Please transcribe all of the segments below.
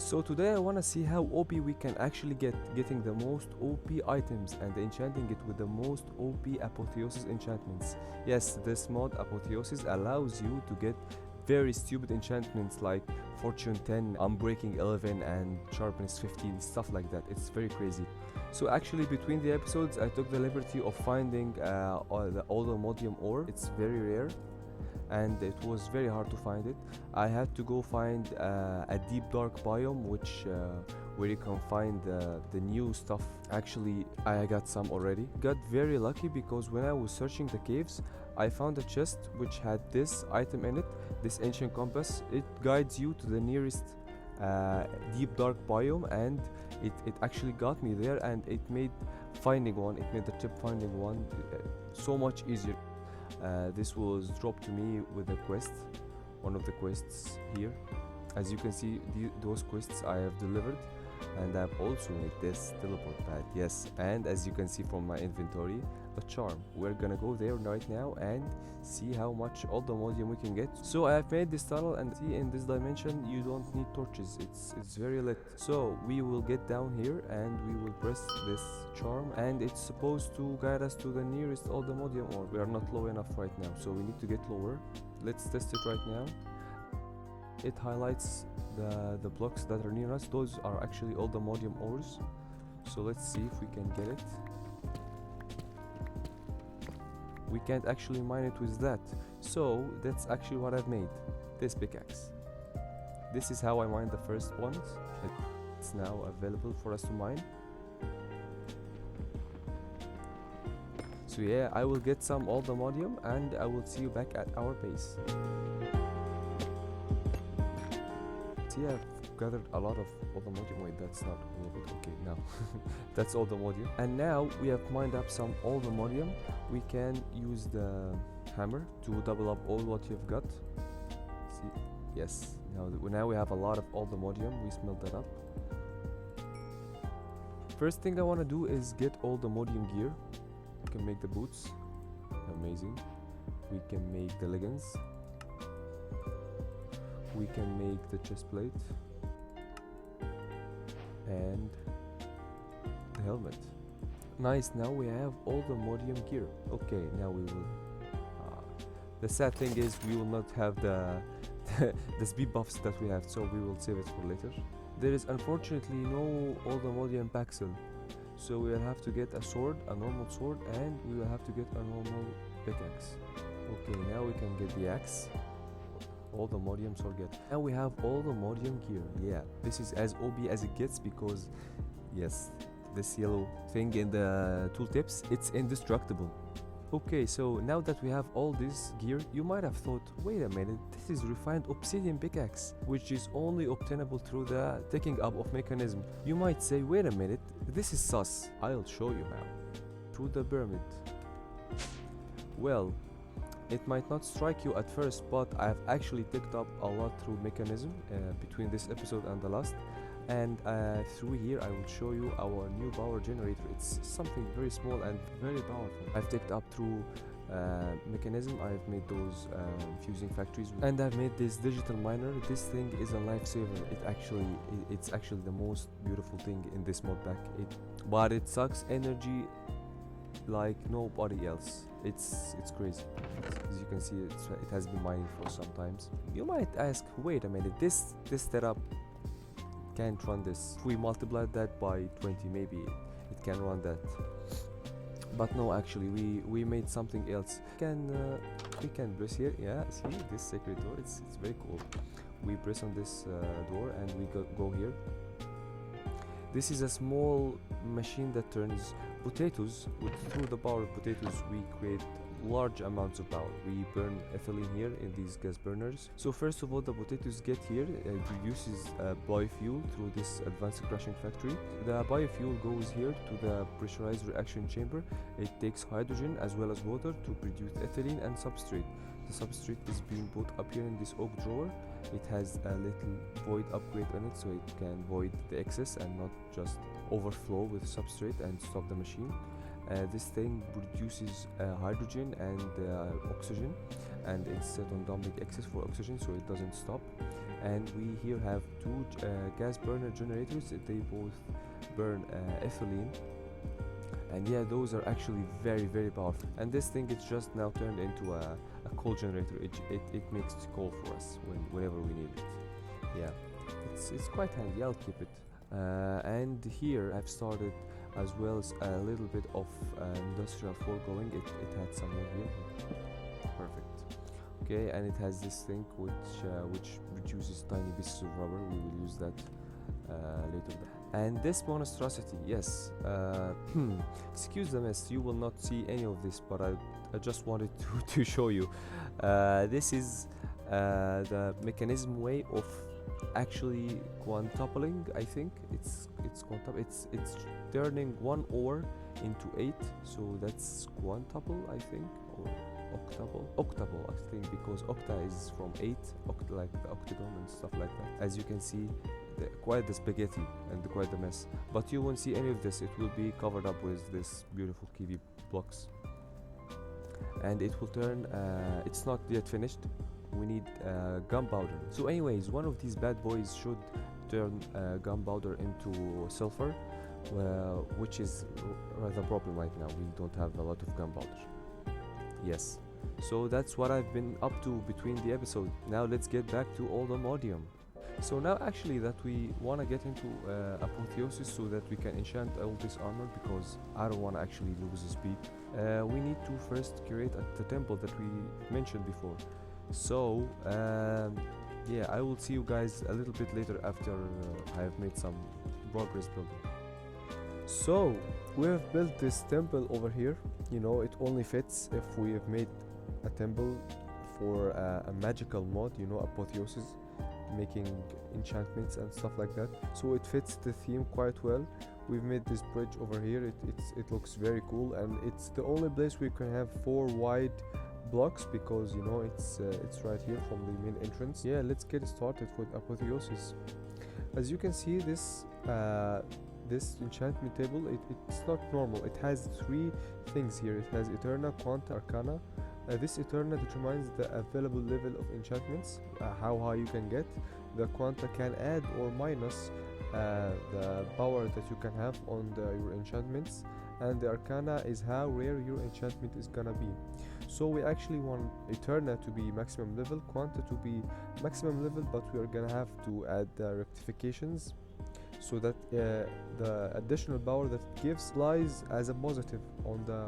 So today I wanna see how OP we can actually getting the most OP items and enchanting it with the most OP apotheosis enchantments. Yes, this mod apotheosis allows you to get very stupid enchantments like Fortune 10, Unbreaking 11 and Sharpness 15, stuff like that. It's very crazy. So actually between the episodes I took the liberty of finding all the modium ore. It's very rare and it was very hard to find it. I had to go find a deep dark biome where you can find the new stuff. Actually I got some already. Got very lucky because when I was searching the caves I found a chest which had this item in it, this ancient compass. It guides you to the nearest deep dark biome, and it actually got me there, and it made the trip finding one so much easier. This was dropped to me with a quest, one of the quests here. As you can see, those quests I have delivered, and I've also made this teleport pad, yes. And as you can see from my inventory, a charm. We're gonna go there right now and see how much all the modium we can get. So I have made this tunnel, and see, in this dimension you don't need torches, it's very lit. So we will get down here and we will press this charm, and it's supposed to guide us to the nearest all the modium ore. We are not low enough right now, so we need to get lower. Let's test it right now. It highlights the blocks that are near us. Those are actually all the modium ores. So let's see if we can get it. We can't actually mine it with that. So that's actually what I've made, this pickaxe. This is how I mined the first ones. It's now available for us to mine. So yeah, I will get some all the modium and I will see you back at our base. See, I've gathered a lot of all the modium. Wait, that's not all of it. Okay, now that's all the modium. And now we have mined up some all the modium. We can use the hammer to double up all what you've got. See, yes. Now we have a lot of all the modium. We smelt that up. First thing I want to do is get all the modium gear. We can make the boots. Amazing. We can make the leggings. We can make the chest plate and the helmet. Nice, now we have all the modium gear. Okay, now we will the sad thing is we will not have the speed buffs that we have, so we will save it for later. There is unfortunately no all the modium paxel, so we will have to get a sword, a normal sword, and we will have to get a normal pickaxe. Okay, now we can get the axe. All the modium sword get. Now we have all the modium gear. Yeah, this is as OP as it gets because, yes, this yellow thing in the tooltips, it's indestructible. Okay, so now that we have all this gear, you might have thought, wait a minute, this is refined obsidian pickaxe, which is only obtainable through the taking up of Mekanism. You might say, wait a minute, this is sus. I'll show you how. Through the pyramid. Well, it might not strike you at first, but I've actually picked up a lot through Mekanism between this episode and the last. And through here I will show you our new power generator. It's something very small and very powerful. I've picked up through Mekanism. I've made those fusing factories, and I've made this digital miner. This thing is a lifesaver. It's actually the most beautiful thing in this mod pack. But it sucks energy like nobody else. It's crazy. As you can see, it has been mining for some times. You might ask, wait a minute, this setup can't run this. If we multiply that by 20, maybe it can run that. But no, actually we made something else. We can press here. Yeah, see this sacred door, it's very cool. We press on this door and we go here. This is a small machine that turns potatoes. Through the power of potatoes we create large amounts of power. We burn ethylene here in these gas burners. So first of all, the potatoes get here, it produces biofuel through this advanced crushing factory. The biofuel goes here to the pressurized reaction chamber. It takes hydrogen as well as water to produce ethylene and substrate. The substrate is being put up here in this oak drawer. It has a little void upgrade on it, so it can void the excess and not just overflow with substrate and stop the machine. This thing produces hydrogen and oxygen, and it's set on dumping excess for oxygen so it doesn't stop. And we here have two gas burner generators. They both burn ethylene, and yeah, those are actually very powerful. And this thing is just now turned into a coal generator. It makes coal for us whenever we need it. Yeah, it's quite handy. I'll keep it. And here I've started as well as a little bit of industrial foregoing. It had some more here. Perfect. Okay, and it has this thing which reduces tiny pieces of rubber. We will use that later. And this monstrosity, yes, excuse the mess, you will not see any of this, but I just wanted to show you. This is the Mekanism way of actually quantupling. I think it's turning one ore into 8, so that's quintuple, I think, or octuple I think, because octa is from 8, like the octagon and stuff like that. As you can see, quite the spaghetti and quite the mess, but you won't see any of this. It will be covered up with this beautiful kiwi blocks, and it will turn it's not yet finished. We need gunpowder. So anyways, one of these bad boys should turn gunpowder into sulfur, which is the problem right now. We don't have a lot of gunpowder. Yes, so that's what I've been up to between the episode. Now let's get back to Oldemodium. So now actually that we want to get into apotheosis so that we can enchant all this armor, because I don't want to actually lose the speed. We need to first create the temple that we mentioned before. So yeah, I will see you guys a little bit later after I have made some progress building. So we have built this temple over here. You know, it only fits if we have made a temple for a magical mod, you know, apotheosis, making enchantments and stuff like that. So it fits the theme quite well. We've made this bridge over here. It looks very cool, and it's the only place we can have 4 wide blocks, because you know it's right here from the main entrance. Yeah, let's get started with apotheosis. As you can see, this enchantment table, it's not normal. It has 3 things here. It has Eterna, Quanta, Arcana. This Eterna determines the available level of enchantments, how high you can get. The Quanta can add or minus the power that you can have on your enchantments, and the Arcana is how rare your enchantment is gonna be. So we actually want Eterna to be maximum level, Quanta to be maximum level, but we are gonna have to add rectifications so that the additional power that it gives lies as a positive on the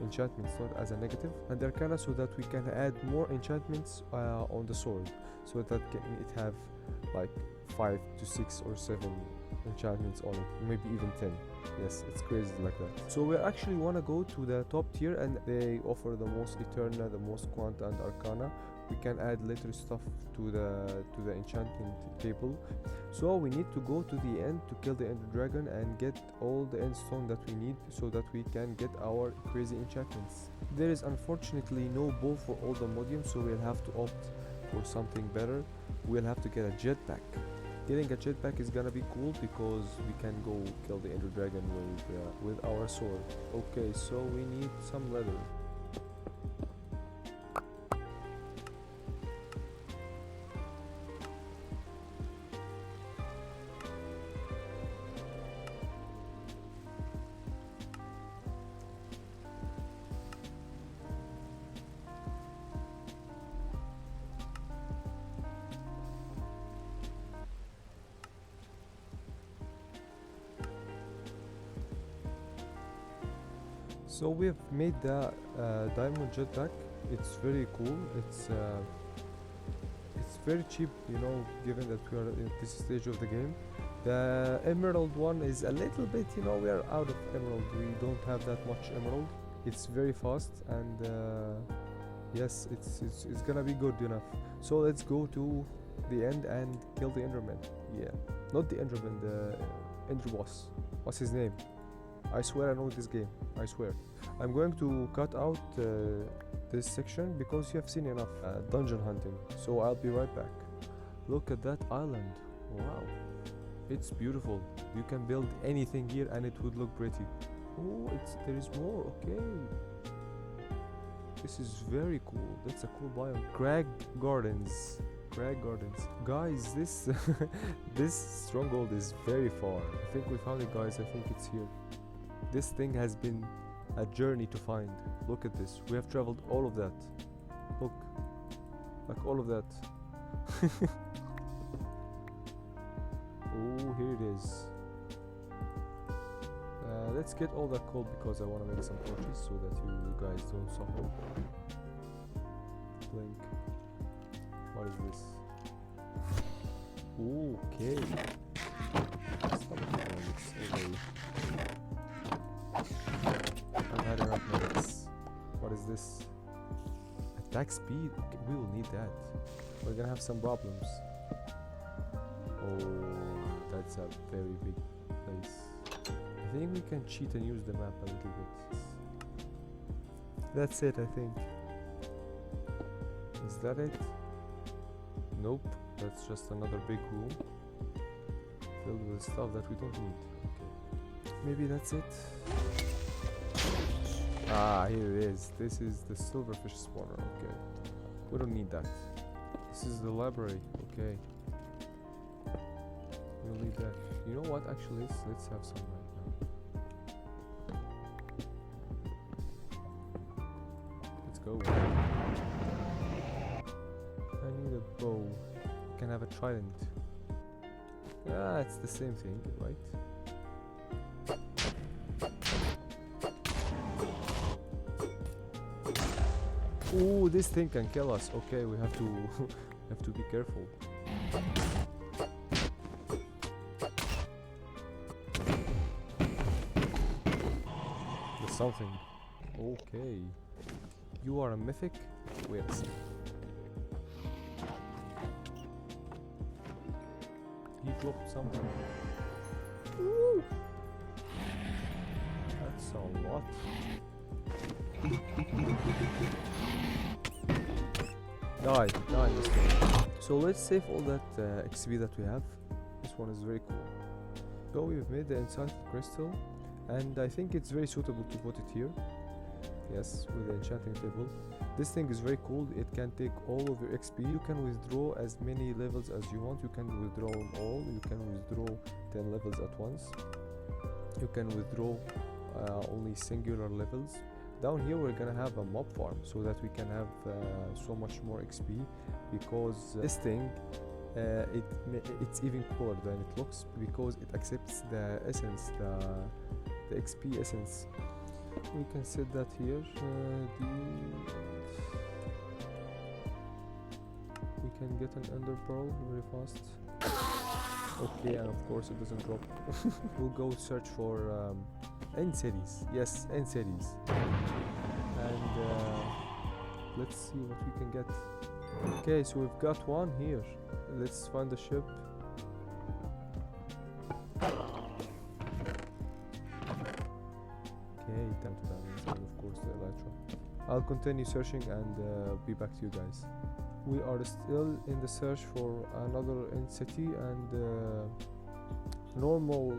enchantments, not as a negative. And the Arcana so that we can add more enchantments on the sword, so that it have like 5 to 6 or 7 enchantments on it, maybe even 10. Yes, it's crazy like that. So we actually want to go to the top tier, and they offer the most Eterna, the most Quanta and Arcana. We can add later stuff to the enchantment table. So we need to go to the end to kill the Ender Dragon and get all the end stone that we need, so that we can get our crazy enchantments. There is unfortunately no bow for Oldemodium, so we'll have to opt for something better. We'll have to get a jetpack. Getting a jetpack is gonna be cool because we can go kill the Ender Dragon with our sword. Okay, so we need some leather. So we have made the diamond jetpack. It's very cool. It's very cheap, you know, given that we are at this stage of the game. The emerald one is a little bit, you know, we are out of emerald. We don't have that much emerald. It's very fast, and yes, it's gonna be good enough. So let's go to the end and kill the enderman. Yeah, not the enderman, the ender boss. What's his name? I swear I know this game. I swear. I'm going to cut out this section because you have seen enough dungeon hunting. So I'll be right back. Look at that island. Wow. It's beautiful. You can build anything here and it would look pretty. Oh, there is more. Okay. This is very cool. That's a cool biome. Crag Gardens. Crag Gardens. Guys, this this stronghold is very far. I think we found it, guys. I think it's here. This thing has been a journey to find. Look at this. We have traveled all of that. Look. Like all of that. Oh, here it is. Let's get all that coal because I want to make some torches so that you guys don't suffer. Blink. What is this? Okay. Stop doing this already. I've had enough minutes. What is this? Attack speed? Okay, we will need that. We're gonna have some problems. Oh, that's a very big place. I think we can cheat and use the map a little bit. That's it, I think. Is that it? Nope, that's just another big room filled with stuff that we don't need. Okay. Maybe that's it. Ah, here it is. This is the silverfish spawner. Okay. We don't need that. This is the library. Okay. We'll need that. You know what? Actually, let's have some right now. Let's go. I need a bow. We can have a trident. Ah, it's the same thing, right? Oh, this thing can kill us. Okay, we have to have to be careful. There's something. Okay. You are a mythic? Wait a second. He dropped something. Woo! That's a lot. Die, mister. So let's save all that XP that we have. This one is very cool. So we've made the enchanted crystal, and I think it's very suitable to put it here. Yes, with the enchanting table. This thing is very cool. It can take all of your XP. You can withdraw as many levels as you want. You can withdraw them all. You can withdraw 10 levels at once. You can withdraw only singular levels. Down here we're gonna have a mob farm so that we can have so much more XP, because this thing it's even cooler than it looks, because it accepts the essence, the XP essence. We can set that here. We can get an ender pearl very fast. Okay, and of course it doesn't drop. We'll go search for end cities. Yes, end cities. And let's see what we can get. Okay, so we've got one here. Let's find the ship. Okay, time to diamonds, and of course the elytra. I'll continue searching and be back to you guys. We are still in the search for another end city and normal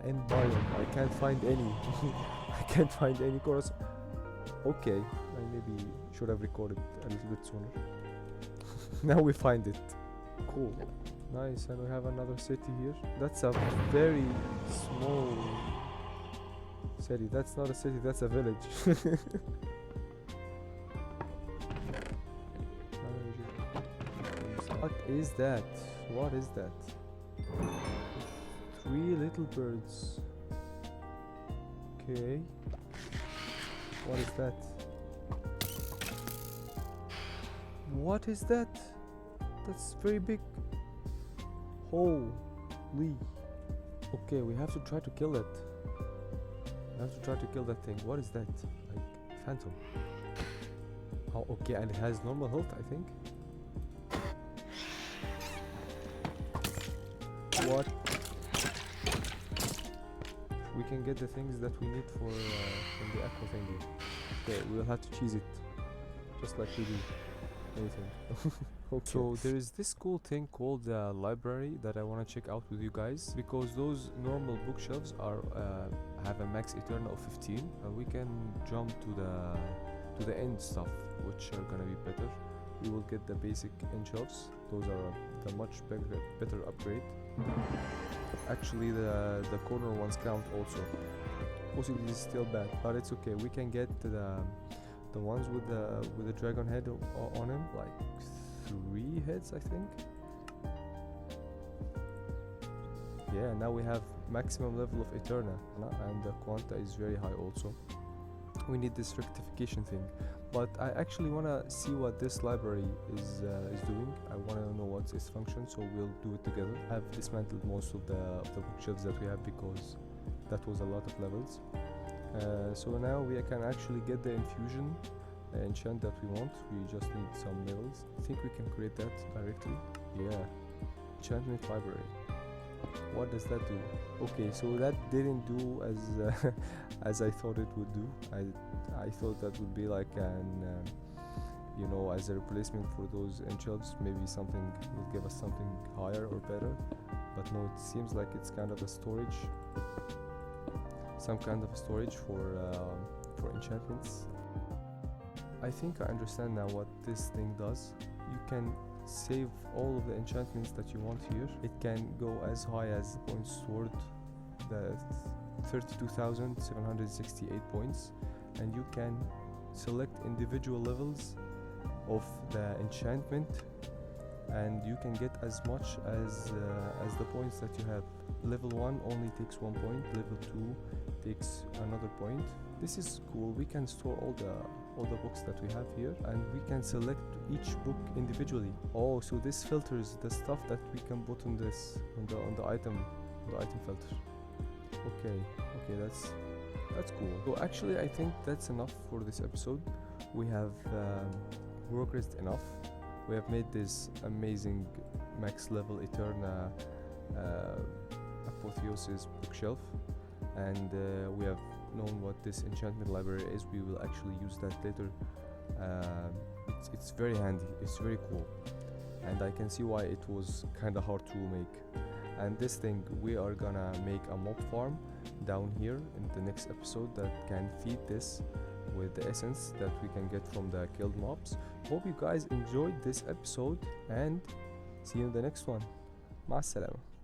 end biome. I can't find any. I can't find any chorus. Okay, I maybe should have recorded a little bit sooner. Now we find it. Cool. Nice, and we have another city here. That's a very small city. That's not a city, that's a village. What is that? What is that? 3 little birds. Okay. What is that? What is that? That's very big. Holy. Okay, we have to try to kill it. We have to try to kill that thing. What is that? Like phantom. Oh, okay, and it has normal health, I think. What? We can get the things that we need for from the aqua thingy. Okay, we'll have to cheese it, just like we do anything. Okay. So there is this cool thing called the library that I want to check out with you guys, because those normal bookshelves are have a max eternal of 15. We can jump to to the end stuff, which are gonna be better. We will get the basic enchants. Those are the much better upgrade. Actually, the corner ones count also. Possibly this is still bad, but it's okay. We can get the ones with the dragon head on him, like 3 heads, I think. Yeah, now we have maximum level of Eterna, and the quanta is very high also. We need this rectification thing, but I actually wanna see what this library is doing. I wanna know what's its function, so we'll do it together. I've dismantled most of the bookshelves that we have because that was a lot of levels. So now we can actually get the infusion enchant that we want. We just need some levels. I think we can create that directly. Yeah, enchantment library. What does that do? Okay, so that didn't do as as I thought it would do. I thought that would be like an you know, as a replacement for those enchants. Maybe something will give us something higher or better, but no, it seems like it's kind of a storage, some kind of storage for enchantments. I think I understand now what this thing does. You can save all of the enchantments that you want here. It can go as high as points toward the 32,768 points, and you can select individual levels of the enchantment, and you can get as much as the points that you have. Level 1 only takes 1 point, level 2 takes another point. This is cool. We can store all the books that we have here, and we can select each book individually. Oh, so this filters the stuff that we can put on this on the item filter. Okay, that's cool. So actually I think that's enough for this episode. We have progressed enough. We have made this amazing max level Eterna apotheosis bookshelf, and we have known what this enchantment library is. We will actually use that later. It's very handy, it's very cool, and I can see why it was kinda hard to make. And this thing, we are gonna make a mob farm down here in the next episode that can feed this with the essence that we can get from the killed mobs. Hope you guys enjoyed this episode, and see you in the next one. مع السلامة.